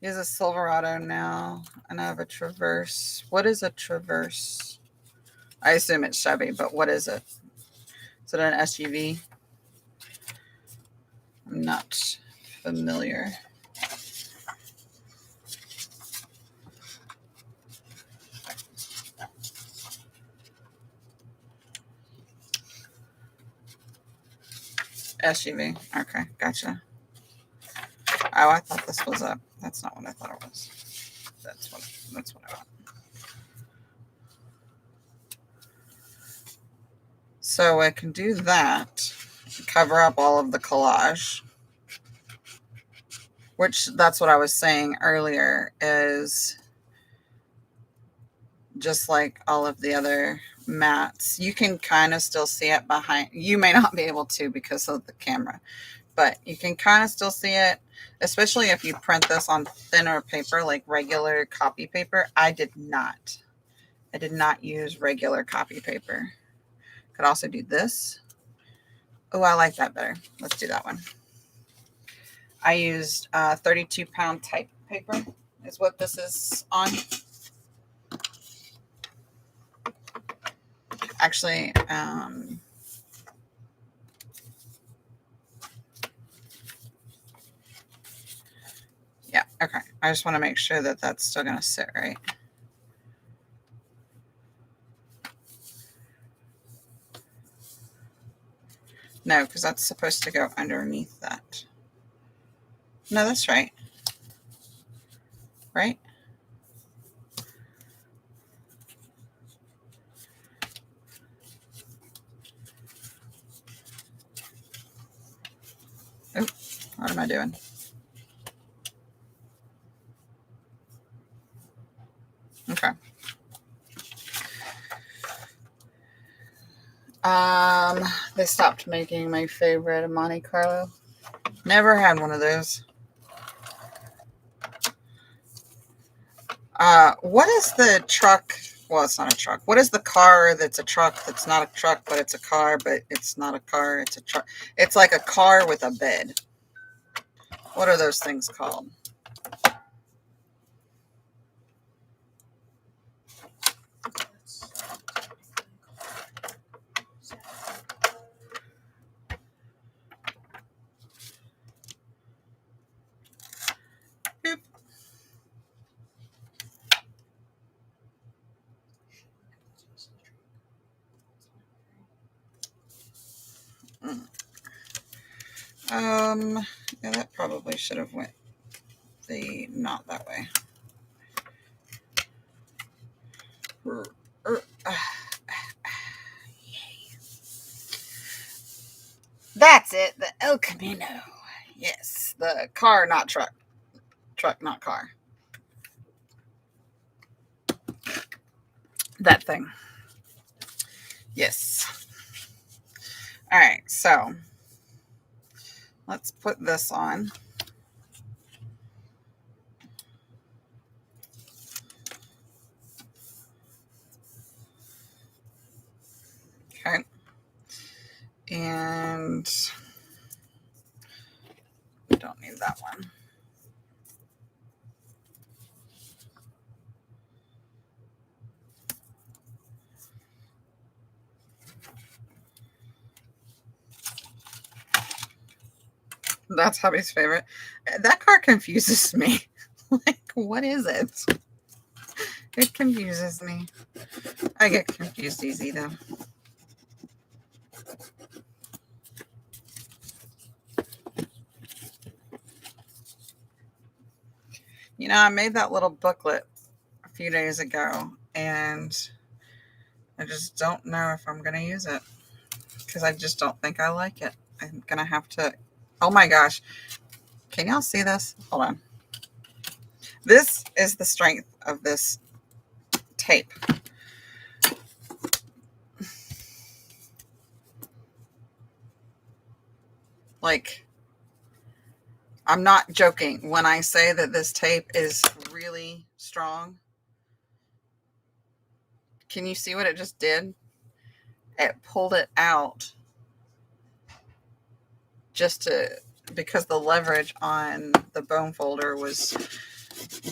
Here's a Silverado now. And I have a Traverse. What is a Traverse? I assume it's Chevy, but what is it? Is it an SUV? I'm not familiar. SUV. Okay, gotcha. Oh, I thought this was a. That's not what I thought it was. That's what I want. So I can do that. Cover up all of the collage. Which that's what I was saying earlier is just like all of the other mats. You can kind of still see it behind. You may not be able to because of the camera. But you can kind of still see it, especially if you print this on thinner paper, like regular copy paper. I did not use regular copy paper. Could also do this. Oh, I like that better. Let's do that one. I used 32-pound type paper is what this is on. Actually, yeah, okay. I just want to make sure that that's still going to sit right. No, because that's supposed to go underneath that. No, that's right. Right? Oh, what am I doing? Okay. They stopped making my favorite Monte Carlo. Never had one of those. What is the truck? Well, it's not a truck. What is the car that's a truck that's not a truck, but it's a car, but it's not a car, it's a truck? It's like a car with a bed. What are those things called? Boop. Yeah, that probably should have went not that way. That's it. The El Camino. Yes, the car, not truck. Truck, not car. That thing. Yes. All right, so let's put this on. Okay. And we don't need that one. That's hubby's favorite. That car confuses me. Like, what is it? It confuses me. I get confused easy, though. You know, I made that little booklet a few days ago, and I just don't know if I'm going to use it because I just don't think I like it. I'm going to have to. Oh my gosh. Can y'all see this? Hold on. This is the strength of this tape. Like, I'm not joking when I say that this tape is really strong. Can you see what it just did? It pulled it out because the leverage on the bone folder was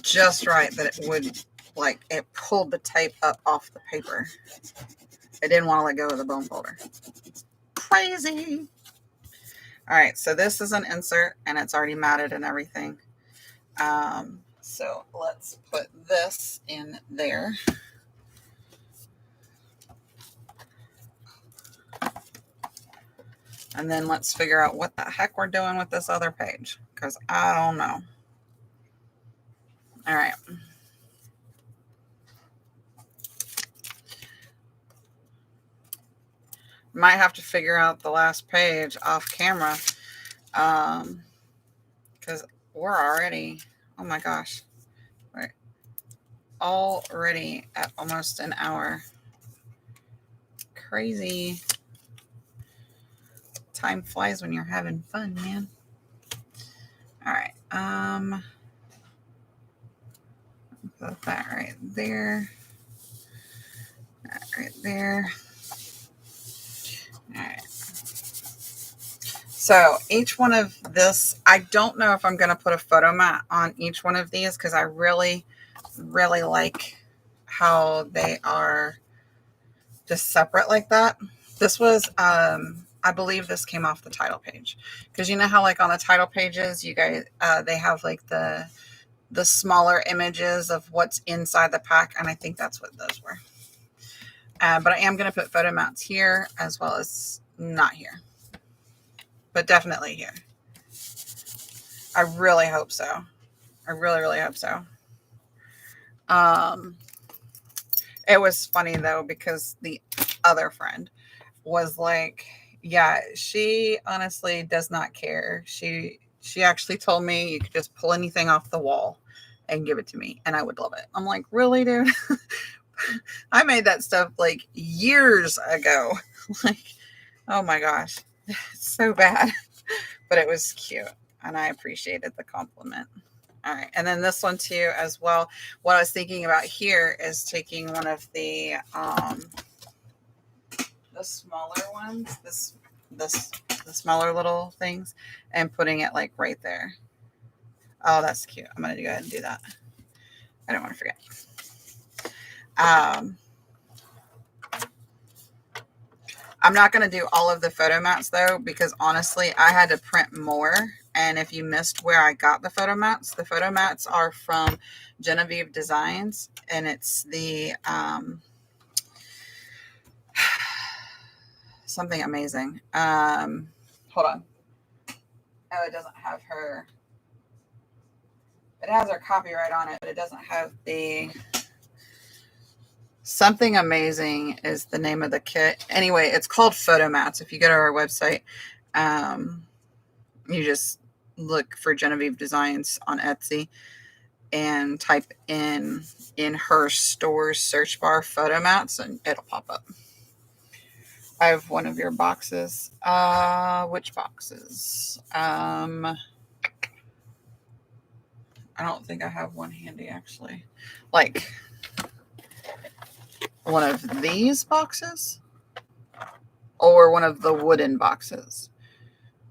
just right that it would, like, it pulled the tape up off the paper. It didn't want to let go of the bone folder. Crazy. All right, so this is an insert and it's already matted and everything. So let's put this in there. And then let's figure out what the heck we're doing with this other page, because I don't know. All right. Might have to figure out the last page off camera, because we're already, oh my gosh, we're already at almost an hour. Crazy. Time flies when you're having fun, man. All right. Put that right there. That right there. All right. So each one of this, I don't know if I'm going to put a photo mat on each one of these because I really, really like how they are just separate like that. This was, I believe this came off the title page, because you know how, like, on the title pages, you guys, they have like the smaller images of what's inside the pack, and I think that's what those were. But I am going to put photo mats here as well as not here, but definitely here. I really hope so. I really, really hope so. It was funny though, because the other friend was like, yeah, she honestly does not care. She actually told me you could just pull anything off the wall and give it to me and I would love it. I'm like, really, dude? I made that stuff like years ago. Like, oh my gosh, it's so bad. But it was cute and I appreciated the compliment. All right, and then this one too as well. What I was thinking about here is taking one of the smaller ones, the smaller little things, and putting it like right there. Oh, that's cute. I'm gonna go ahead and do that. I don't want to forget. I'm not going to do all of the photo mats though, because honestly, I had to print more. And if you missed where I got the photo mats are from Genevieve Designs, and it's the something amazing. Hold on. Oh, it doesn't have her. It has her copyright on it, but it doesn't have the. Something Amazing is the name of the kit. Anyway, it's called Photo Mats. If you go to our website, you just look for Genevieve Designs on Etsy and type in her store's search bar Photo Mats, and it'll pop up. I have one of your boxes. Which boxes? I don't think I have one handy, actually. Like one of these boxes or one of the wooden boxes.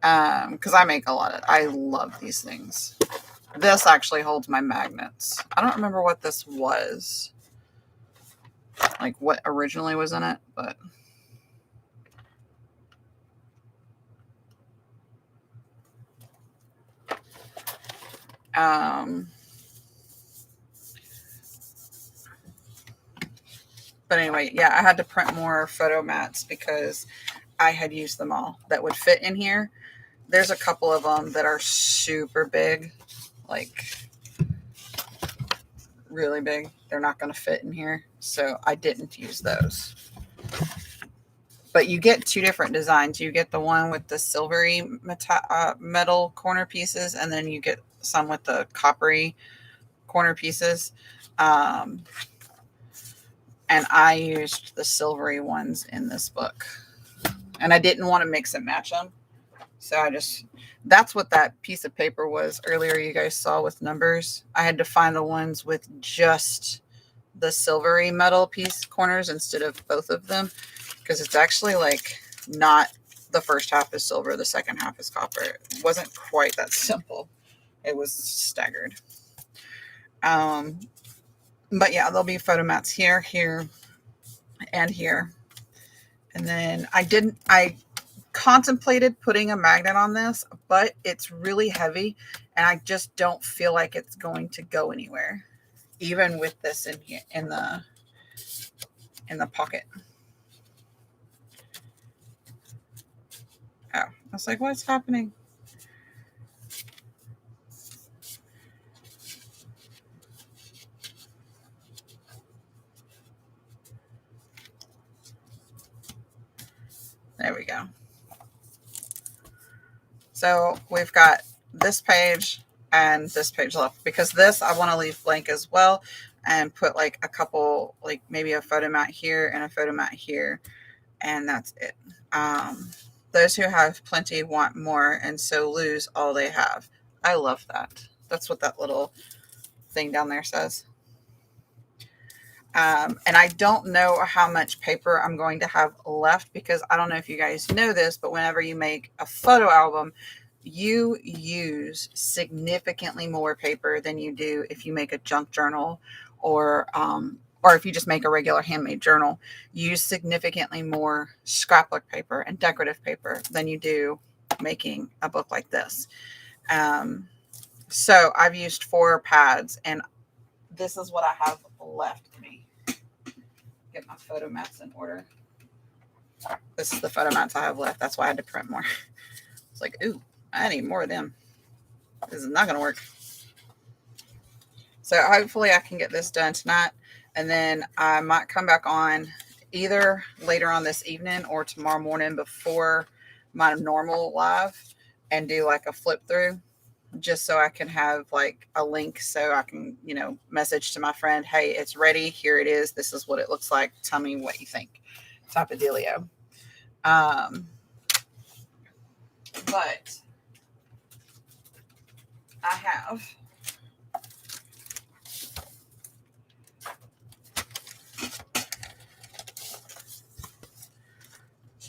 Because I make a lot of, I love these things. This actually holds my magnets. I don't remember what this was. Like what originally was in it, but but anyway, yeah, I had to print more photo mats because I had used them all that would fit in here. There's a couple of them that are super big, like really big. They're not going to fit in here, so I didn't use those. But you get two different designs. You get the one with the silvery metal corner pieces, and then you get some with the coppery corner pieces. And I used the silvery ones in this book. And I didn't want to mix and match them. So that's what that piece of paper was earlier you guys saw with numbers. I had to find the ones with just the silvery metal piece corners instead of both of them. Because it's actually like not the first half is silver, the second half is copper. It wasn't quite that simple. It was staggered. But yeah, there'll be photo mats here, here, and here. And then I contemplated putting a magnet on this, but it's really heavy and I just don't feel like it's going to go anywhere. Even with this in here, in the pocket. Oh, I was like, what's happening? There we go. So we've got this page and this page left because this I want to leave blank as well and put like a couple, like maybe a photo mat here and a photo mat here. And that's it. Those who have plenty want more and so lose all they have. I love that. That's what that little thing down there says. And I don't know how much paper I'm going to have left because I don't know if you guys know this, but whenever you make a photo album, you use significantly more paper than you do if you make a junk journal or if you just make a regular handmade journal. You use significantly more scrapbook paper and decorative paper than you do making a book like this. So I've used 4 pads and this is what I have left. Get my photo mats in order. This is the photo mats I have left. That's why I had to print more. It's like, ooh, I need more of them. This is not going to work. So hopefully I can get this done tonight. And then I might come back on either later on this evening or tomorrow morning before my normal live and do like a flip through. Just so I can have like a link so I can, message to my friend, hey, it's ready. Here it is. This is what it looks like. Tell me what you think. Type of dealio. But I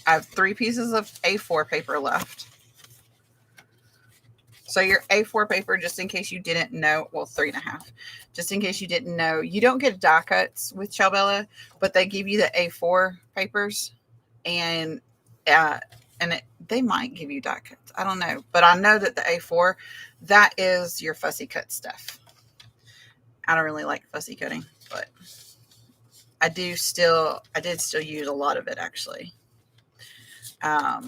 have 3 pieces of A4 paper left. So your A4 paper, just in case you didn't know, well, 3.5, just in case you didn't know, you don't get die cuts with Ciao, but they give you the A4 papers and they might give you die cuts. I don't know, but I know that the A4, that is your fussy cut stuff. I don't really like fussy cutting, but I did still use a lot of it actually. I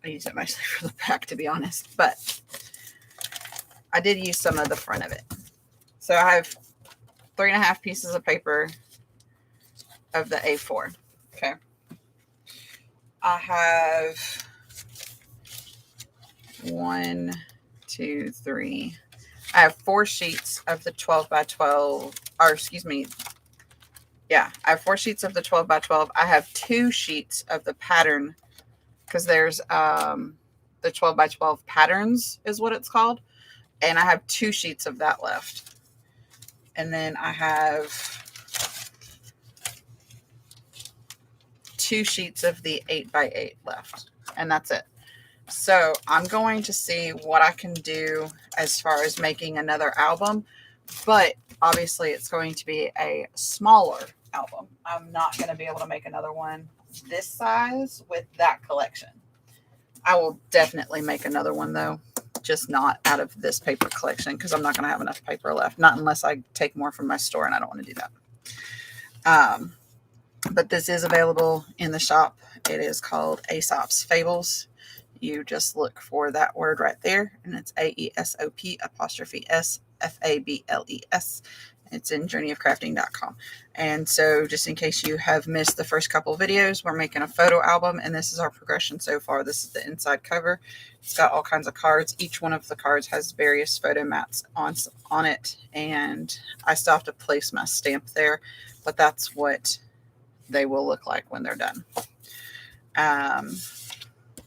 use it mostly for the back, to be honest, but I did use some of the front of it. So I have 3.5 pieces of paper of the A4. Okay. I have 1, 2, 3. I have 4 sheets of the 12 by 12, or excuse me. Yeah, I have 4 sheets of the 12 by 12. I have 2 sheets of the pattern, because there's the 12 by 12 patterns is what it's called. And I have 2 sheets of that left. And then I have 2 sheets of the 8 by 8 left. And that's it. So I'm going to see what I can do as far as making another album. But obviously it's going to be a smaller album. I'm not going to be able to make another one this size with that collection. I will definitely make another one though, just not out of this paper collection, because I'm not going to have enough paper left. Not unless I take more from my store, and I don't want to do that. But this is available in the shop. It is called Aesop's Fables. You just look for that word right there, and it's AESOP''SFABLES. It's in journeyofcrafting.com. And so just in case you have missed the first couple videos, we're making a photo album, and this is our progression so far. This is the inside cover. It's got all kinds of cards. Each one of the cards has various photo mats on it, and I still have to place my stamp there, but that's what they will look like when they're done.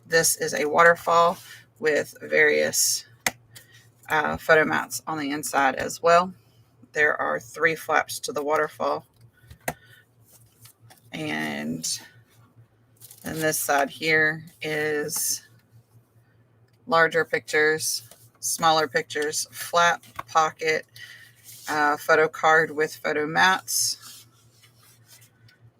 This is a waterfall with various photo mats on the inside as well. There are 3 flaps to the waterfall. And then this side here is larger pictures, smaller pictures, flap, pocket, photo card with photo mats.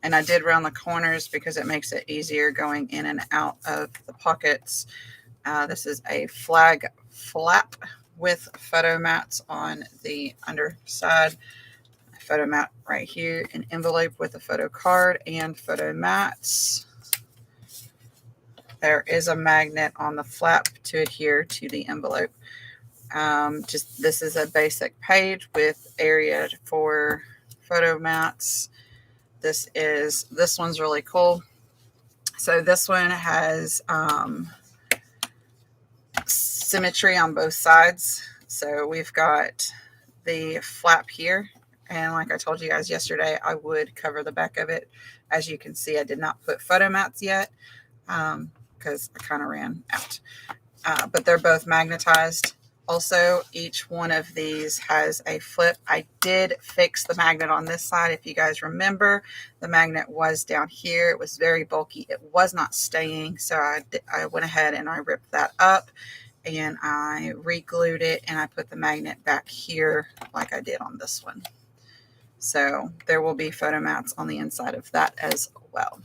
And I did round the corners because it makes it easier going in and out of the pockets. This is a flag flap with photo mats on the underside. A photo mat right here, an envelope with a photo card and photo mats. There is a magnet on the flap to adhere to the envelope. This is a basic page with area for photo mats. This one's really cool. So this one has symmetry on both sides. So we've got the flap here, and like I told you guys yesterday, I would cover the back of it. As you can see, I did not put photo mats yet because I kind of ran out, but they're both magnetized. Also, each one of these has a flip. I did fix the magnet on this side. If you guys remember, the magnet was down here. It was very bulky. It was not staying. So I went ahead and I ripped that up and I re-glued it, and I put the magnet back here like I did on this one. So there will be photo mats on the inside of that as well.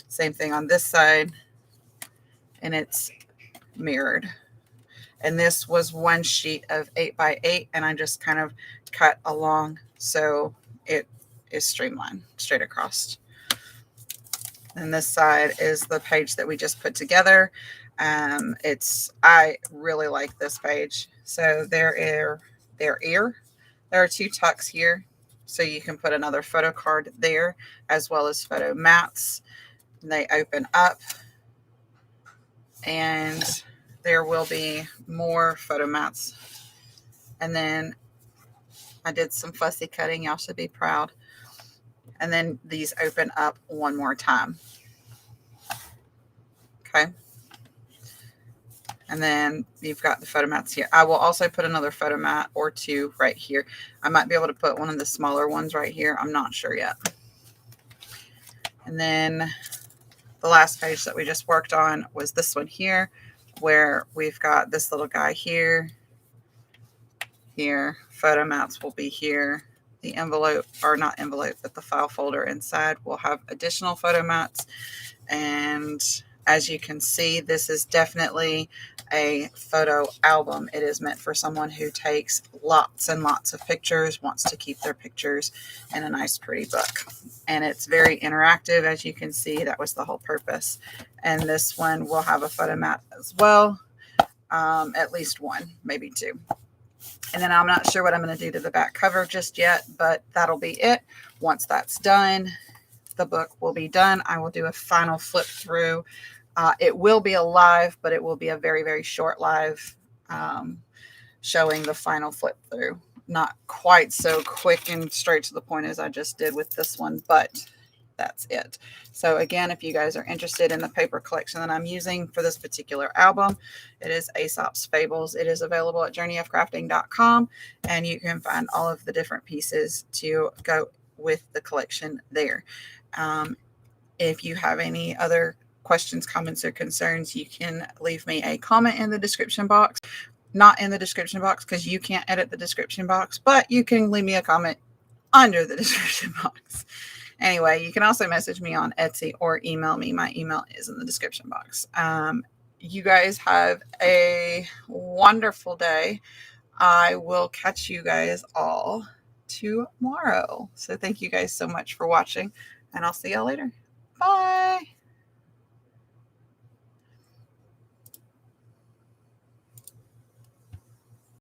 Same thing on this side, and it's mirrored. And this was one sheet of 8 by 8, and I just kind of cut along so it is streamlined straight across. And this side is the page that we just put together. I really like this page. So there are 2 tucks here, so you can put another photo card there as well as photo mats. And they open up, and there will be more photo mats. And then I did some fussy cutting. Y'all should be proud. And then these open up one more time. Okay. And then you've got the photo mats here. I will also put another photo mat or 2 right here. I might be able to put one of the smaller ones right here. I'm not sure yet. And then the last page that we just worked on was this one here, where we've got this little guy here. Photo mats will be here. The envelope, or not envelope, but the file folder inside will have additional photo mats. And As you can see, this is definitely a photo album. It is meant for someone who takes lots and lots of pictures, wants to keep their pictures in a nice pretty book. And it's very interactive, as you can see. That was the whole purpose. And this one will have a photo mat as well. At least one, maybe two. And then I'm not sure what I'm going to do to the back cover just yet, but that'll be it. Once that's done, the book will be done. I will do a final flip through. It will be a live, but it will be a very, very short live showing the final flip through. Not quite so quick and straight to the point as I just did with this one, but that's it. So again, if you guys are interested in the paper collection that I'm using for this particular album, it is Aesop's Fables. It is available at journeyofcrafting.com, and you can find all of the different pieces to go with the collection there. If you have any other questions, comments, or concerns, you can leave me a comment in the description box. Not in the description box because you can't edit the description box, but you can leave me a comment under the description box. Anyway, you can also message me on Etsy or email me. My email is in the description box. You guys have a wonderful day. I will catch you guys all tomorrow. So thank you guys so much for watching, and I'll see y'all later. Bye.